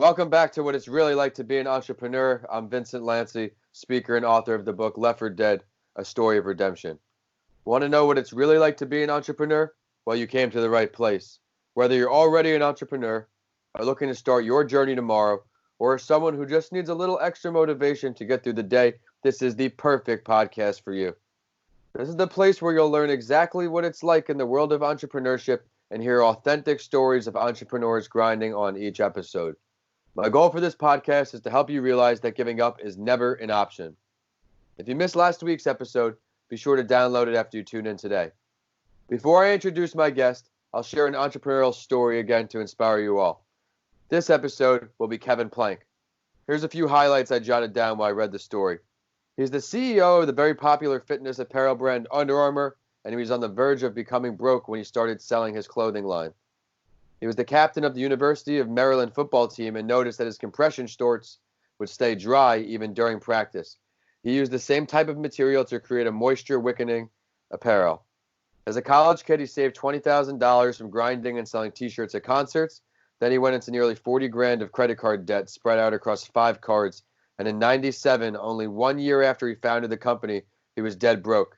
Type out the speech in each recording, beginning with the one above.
Welcome back to What It's Really Like to Be an Entrepreneur. I'm Vincent Lanci, speaker and author of the book Left for Dead, A Story of Redemption. Want to know what it's really like to be an entrepreneur? Well, you came to the right place. Whether you're already an entrepreneur, are looking to start your journey tomorrow, or are someone who just needs a little extra motivation to get through the day, this is the perfect podcast for you. This is the place where you'll learn exactly what it's like in the world of entrepreneurship and hear authentic stories of entrepreneurs grinding on each episode. My goal for this podcast is to help you realize that giving up is never an option. If you missed last week's episode, be sure to download it after you tune in today. Before I introduce my guest, I'll share an entrepreneurial story again to inspire you all. This episode will be Kevin Plank. Here's a few highlights I jotted down while I read the story. He's the CEO of the very popular fitness apparel brand Under Armour, and he was on the verge of becoming broke when he started selling his clothing line. He was the captain of the University of Maryland football team and noticed that his compression shorts would stay dry even during practice. He used the same type of material to create a moisture-wickening apparel. As a college kid, he saved $20,000 from grinding and selling t-shirts at concerts. Then he went into nearly $40,000 of credit card debt spread out across 5 cards. And in '97, only 1 year after he founded the company, he was dead broke.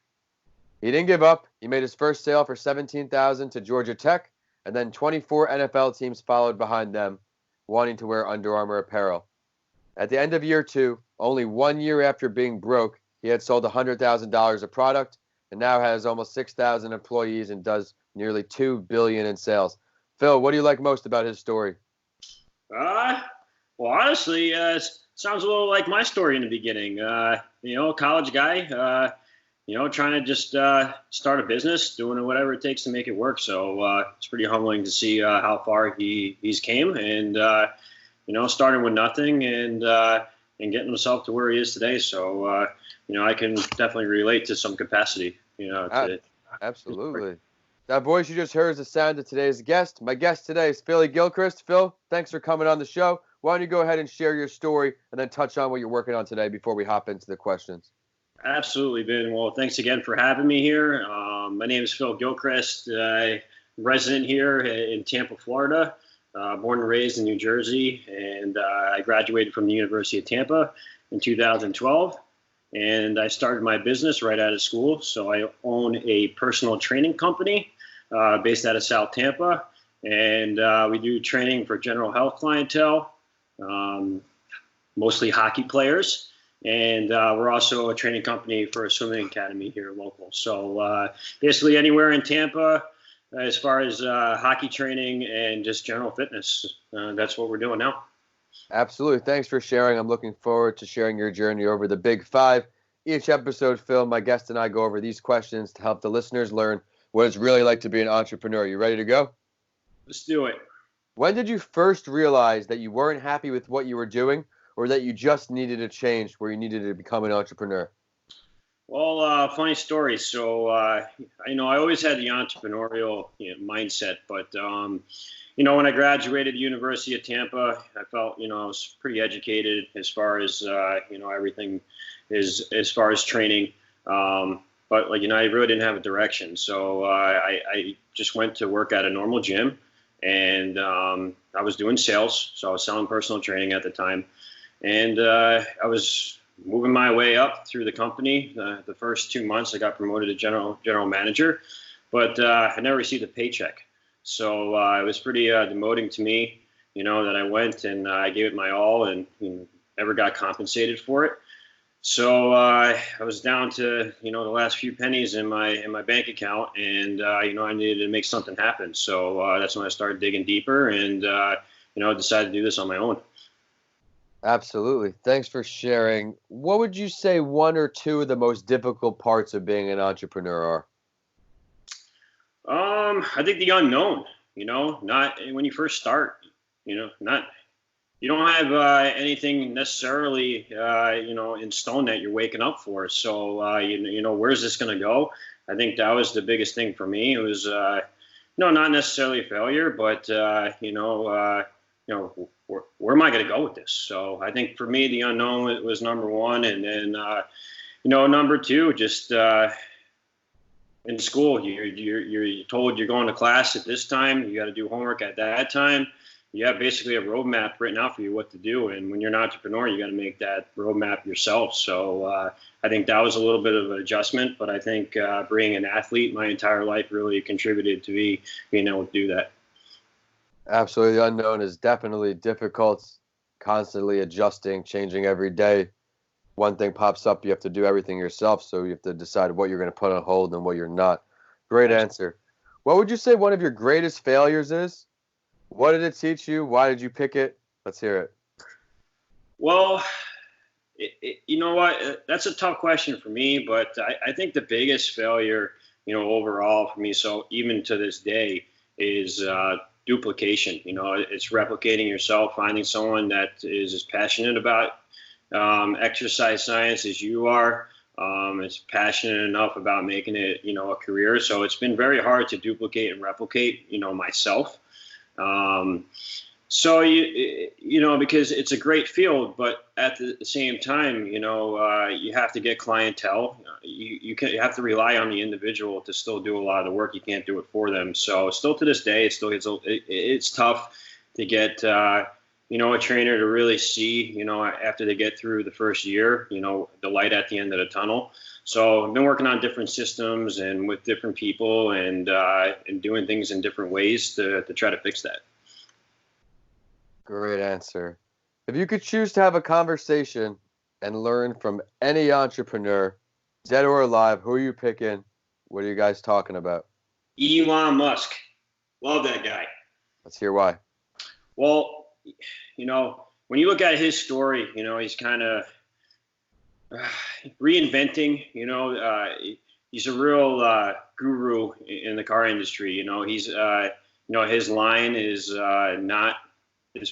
He didn't give up. He made his first sale for $17,000 to Georgia Tech, and then 24 NFL teams followed behind them, wanting to wear Under Armour apparel. At the end of year 2, only 1 year after being broke, he had sold $100,000 of product and now has almost 6,000 employees and does nearly $2 billion in sales. Phil, what do you like most about his story? Well, honestly, it sounds a little like my story in the beginning. College guy, trying to just start a business, doing whatever it takes to make it work. So it's pretty humbling to see how far he's came and, starting with nothing and getting himself to where he is today. So, I can definitely relate to some capacity, Absolutely. That voice you just heard is the sound of today's guest. My guest today is Phil Gilchrist. Phil, thanks for coming on the show. Why don't you go ahead and share your story and then touch on what you're working on today before we hop into the questions? Absolutely, Ben. Well, thanks again for having me here. My name is Phil Gilchrist, resident here in Tampa, Florida, born and raised in New Jersey, and I graduated from the University of Tampa in 2012, and I started my business right out of school. So I own a personal training company based out of South Tampa, and we do training for general health clientele, mostly hockey players. And we're also a training company for a swimming academy here local. So basically anywhere in Tampa, as far as hockey training and just general fitness, that's what we're doing now. Absolutely. Thanks for sharing. I'm looking forward to sharing your journey over the Big Five. Each episode, Phil, my guest and I go over these questions to help the listeners learn what it's really like to be an entrepreneur. You ready to go? Let's do it. When did you first realize that you weren't happy with what you were doing, or that you just needed a change where you needed to become an entrepreneur? Well, funny story. So, I always had the entrepreneurial mindset, but, when I graduated the University of Tampa, I felt, I was pretty educated as far as, everything is as far as training. But I really didn't have a direction. So I just went to work at a normal gym, and I was doing sales. So I was selling personal training at the time. And I was moving my way up through the company. The first 2 months, I got promoted to general manager, but I never received a paycheck. So it was pretty demoting to me, that I went and I gave it my all and never got compensated for it. So I was down to the last few pennies in my bank account, and I needed to make something happen. So that's when I started digging deeper and decided to do this on my own. Absolutely. Thanks for sharing. What would you say 1 or 2 of the most difficult parts of being an entrepreneur are? I think the unknown, not when you first start, you don't have anything necessarily, in stone that you're waking up for. So, where's this going to go? I think that was the biggest thing for me. It was, not necessarily a failure, but, where am I going to go with this? So I think for me, the unknown was number 1. And then, number 2, just in school, you're told you're going to class at this time. You got to do homework at that time. you have basically a roadmap written out for you what to do. And when you're an entrepreneur, you got to make that roadmap yourself. So I think that was a little bit of an adjustment, but I think being an athlete my entire life really contributed to me being able to do that. Absolutely. The unknown is definitely difficult, constantly adjusting, changing every day. One thing pops up, you have to do everything yourself, so you have to decide what you're going to put on hold and what you're not. Great answer. What would you say one of your greatest failures is? What did it teach you? Why did you pick it? Let's hear it. Well, you know what? That's a tough question for me, but I think the biggest failure, overall for me, so even to this day, is duplication. It's replicating yourself, finding someone that is as passionate about exercise science as you are. Is passionate enough about making it, a career. So it's been very hard to duplicate and replicate, myself. So because it's a great field, but at the same time, you have to get clientele. You have to rely on the individual to still do a lot of the work. You can't do it for them. So still to this day, it's tough to get a trainer to really see, after they get through the first year, the light at the end of the tunnel. So I've been working on different systems and with different people and doing things in different ways to try to fix that. Great answer. If you could choose to have a conversation and learn from any entrepreneur, dead or alive, who are you picking? What are you guys talking about? Elon Musk. Love that guy. Let's hear why. Well, when you look at his story, he's kind of reinventing, he's a real guru in the car industry. He's, his line is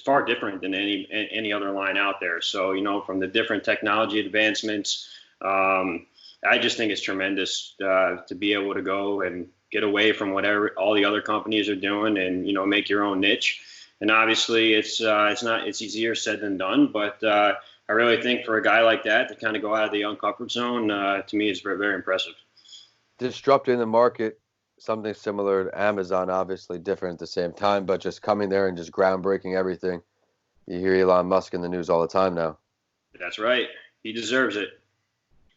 far different than any other line out there. So, from the different technology advancements, I just think it's tremendous to be able to go and get away from whatever all the other companies are doing and, make your own niche. And obviously it's easier said than done, but I really think for a guy like that to kind of go out of the uncomfort zone, to me is very, very impressive. Disrupting the market, something similar to Amazon, obviously different at the same time, but just coming there and just groundbreaking everything. You hear Elon Musk in the news all the time now. That's right. He deserves it.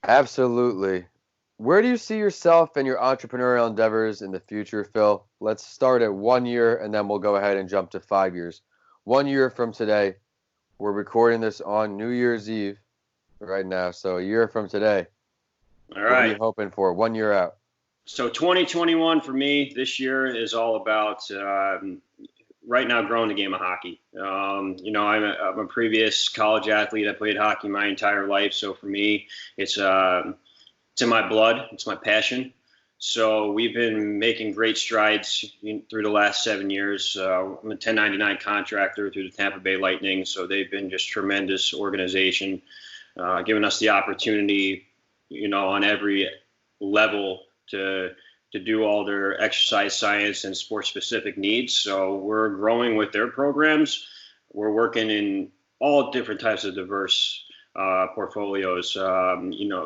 Absolutely. Where do you see yourself and your entrepreneurial endeavors in the future, Phil? Let's start at 1 year, and then we'll go ahead and jump to 5 years. 1 year from today, we're recording this on New Year's Eve right now. So a year from today, all right. What are you hoping for 1 year out? So 2021 for me this year is all about right now growing the game of hockey. I'm a previous college athlete. I played hockey my entire life. So for me, it's in my blood. It's my passion. So we've been making great strides through the last 7 years. I'm a 1099 contractor through the Tampa Bay Lightning. So they've been just tremendous organization, giving us the opportunity, on every level to do all their exercise science and sports specific needs. So we're growing with their programs. We're working in all different types of diverse portfolios,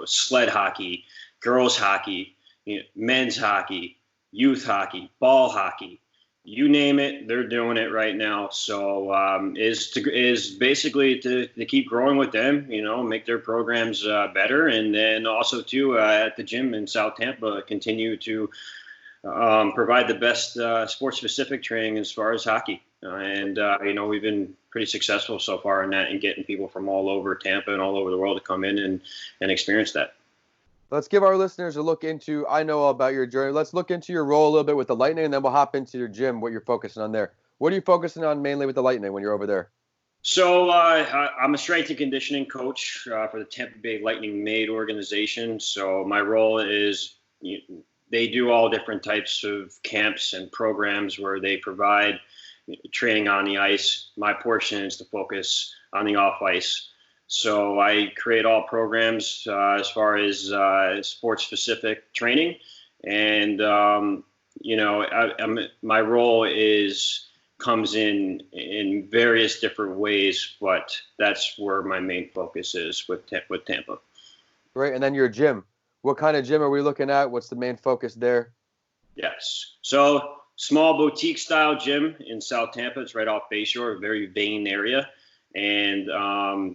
sled hockey, girls hockey, men's hockey, youth hockey, ball hockey, you name it, they're doing it right now. So is basically to keep growing with them, make their programs better. And then also too, at the gym in South Tampa, continue to provide the best sports specific training as far as hockey. We've been pretty successful so far in that and getting people from all over Tampa and all over the world to come in and experience that. Let's give our listeners a look into, I know all about your journey. Let's look into your role a little bit with the Lightning, and then we'll hop into your gym, what you're focusing on there. What are you focusing on mainly with the Lightning when you're over there? So I'm a strength and conditioning coach for the Tampa Bay Lightning Made organization. So my role is they do all different types of camps and programs where they provide training on the ice. My portion is to focus on the off ice. So I create all programs as far as sports specific training. And, my role comes in various different ways, but that's where my main focus is with Tampa. Great. And then your gym. What kind of gym are we looking at? What's the main focus there? Yes. So small boutique style gym in South Tampa. It's right off Bayshore, a very vain area. And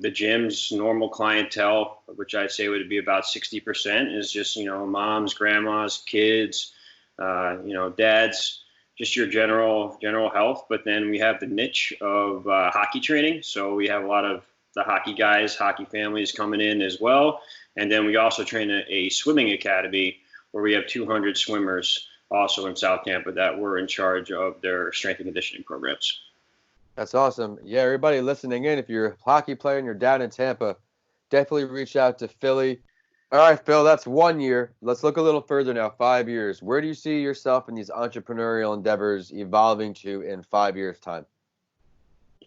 the gym's normal clientele, which I'd say would be about 60%, is just, moms, grandmas, kids, dads, just your general health. But then we have the niche of hockey training. So we have a lot of the hockey guys, hockey families coming in as well. And then we also train a swimming academy where we have 200 swimmers also in South Tampa that we're in charge of their strength and conditioning programs. That's awesome. Yeah, everybody listening in, if you're a hockey player and you're down in Tampa, definitely reach out to Philly. All right, Phil, that's 1 year. Let's look a little further now, 5 years. Where do you see yourself in these entrepreneurial endeavors evolving to in 5 years' time?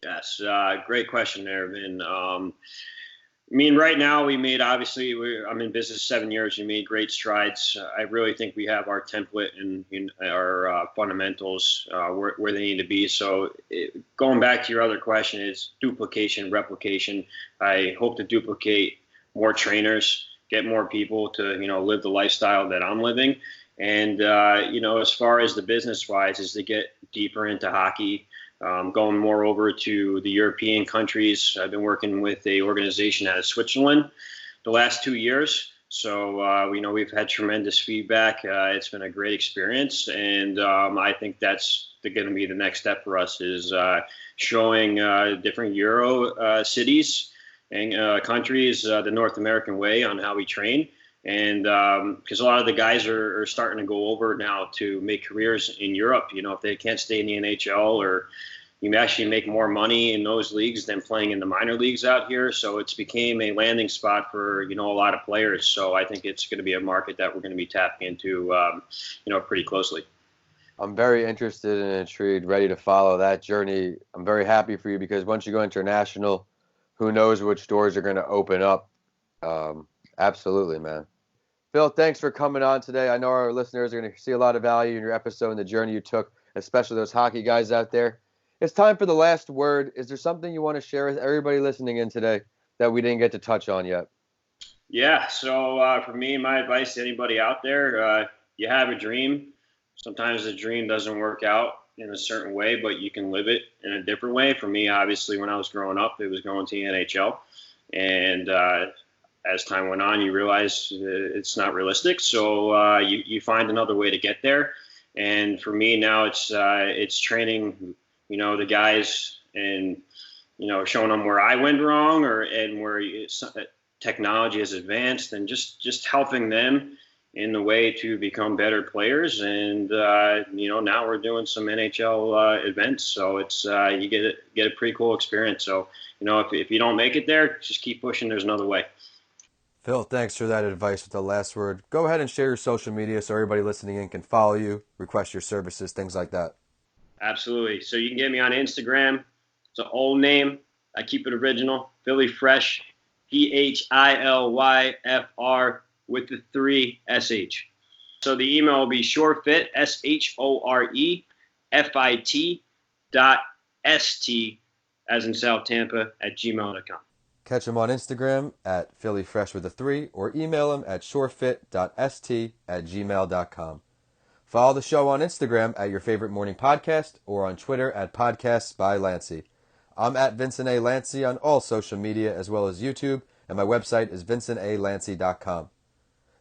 Yes, great question there, Vin. Right now we made, obviously, I'm in business 7 years. We made great strides. I really think we have our template and our fundamentals where they need to be. So going back to your other question, is duplication, replication. I hope to duplicate more trainers, get more people to, live the lifestyle that I'm living. And, as far as the business wise, is to get deeper into hockey. Going more over to the European countries. I've been working with a organization out of Switzerland the last 2 years. So, we've had tremendous feedback. It's been a great experience. And I think that's going to be the next step for us, is showing different Euro cities and countries the North American way on how we train. And because a lot of the guys are starting to go over now to make careers in Europe. If they can't stay in the NHL, or you actually make more money in those leagues than playing in the minor leagues out here. So it's became a landing spot for, a lot of players. So I think it's going to be a market that we're going to be tapping into, pretty closely. I'm very interested and intrigued, ready to follow that journey. I'm very happy for you, because once you go international, who knows which doors are going to open up. Absolutely, man. Phil, thanks for coming on today. I know our listeners are going to see a lot of value in your episode and the journey you took, especially those hockey guys out there. It's time for the last word. Is there something you want to share with everybody listening in today that we didn't get to touch on yet? Yeah. So for me, my advice to anybody out there, you have a dream. Sometimes the dream doesn't work out in a certain way, but you can live it in a different way. For me, obviously, when I was growing up, it was going to the NHL. And as time went on, you realize it's not realistic. So you find another way to get there. And for me now, it's training, the guys, and, showing them where I went wrong, and where technology has advanced, and just helping them in the way to become better players. And, now we're doing some NHL events. So it's you get a pretty cool experience. So, if you don't make it there, just keep pushing. There's another way. Phil, thanks for that advice with the last word. Go ahead and share your social media so everybody listening in can follow you, request your services, things like that. Absolutely. So you can get me on Instagram. It's an old name. I keep it original. Philly Fresh, PHILYFR with the 3 SH. So the email will be shorefit, SHOREFIT.ST, as in South Tampa, @gmail.com. Catch him on Instagram at phillyfresh with a 3, or email him at shorefit.st@gmail.com. Follow the show on Instagram at your favorite morning podcast, or on Twitter at PodcastsByLanci. I'm at Vincent A. Lanci on all social media, as well as YouTube, and my website is vincentalanci.com.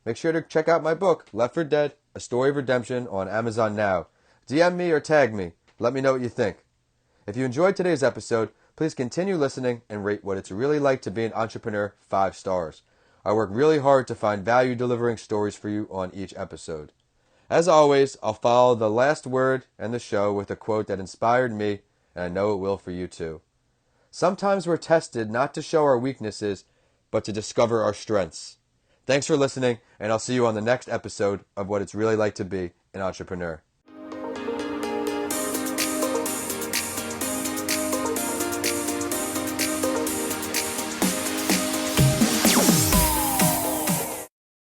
Make sure to check out my book, Left for Dead, A Story of Redemption, on Amazon now. DM me or tag me. Let me know what you think. If you enjoyed today's episode, please continue listening and rate What It's Really Like to Be an Entrepreneur 5 stars. I work really hard to find value-delivering stories for you on each episode. As always, I'll follow the last word and the show with a quote that inspired me, and I know it will for you too. Sometimes we're tested not to show our weaknesses, but to discover our strengths. Thanks for listening, and I'll see you on the next episode of What It's Really Like to Be an Entrepreneur.